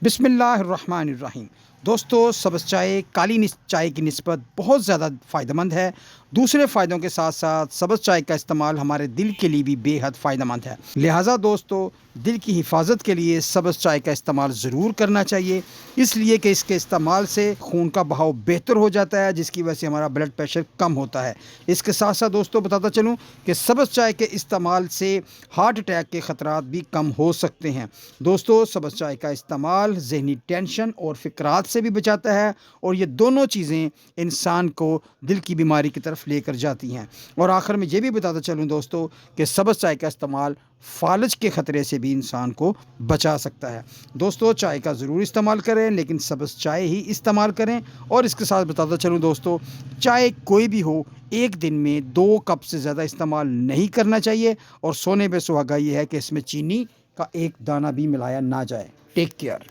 بسم اللہ الرحمن الرحیم۔ دوستو، سبز چائے کالی چائے کی نسبت بہت زیادہ فائدہ مند ہے۔ دوسرے فائدوں کے ساتھ ساتھ سبز چائے کا استعمال ہمارے دل کے لیے بھی بے حد فائدہ مند ہے۔ لہٰذا دوستو، دل کی حفاظت کے لیے سبز چائے کا استعمال ضرور کرنا چاہیے، اس لیے کہ اس کے استعمال سے خون کا بہاؤ بہتر ہو جاتا ہے، جس کی وجہ سے ہمارا بلڈ پریشر کم ہوتا ہے۔ اس کے ساتھ ساتھ دوستو بتاتا چلوں کہ سبز چائے کے استعمال سے ہارٹ اٹیک کے خطرات بھی کم ہو سکتے ہیں۔ دوستو، سبز چائے کا استعمال ذہنی ٹینشن اور فکرات سے بھی بچاتا ہے، اور یہ دونوں چیزیں انسان کو دل کی بیماری کی طرف لے کر جاتی ہیں۔ اور آخر میں یہ بھی بتاتا چلوں دوستو کہ سبز چائے کا استعمال فالج کے خطرے سے بھی انسان کو بچا سکتا ہے۔ دوستو، چائے کا ضرور استعمال کریں، لیکن سبز چائے ہی استعمال کریں۔ اور اس کے ساتھ بتاتا چلوں دوستو، چائے کوئی بھی ہو، ایک دن میں 2 کپ سے زیادہ استعمال نہیں کرنا چاہیے، اور سونے پہ سہاگا یہ ہے کہ اس میں چینی کا ایک دانہ بھی ملایا نہ جائے۔ Take care.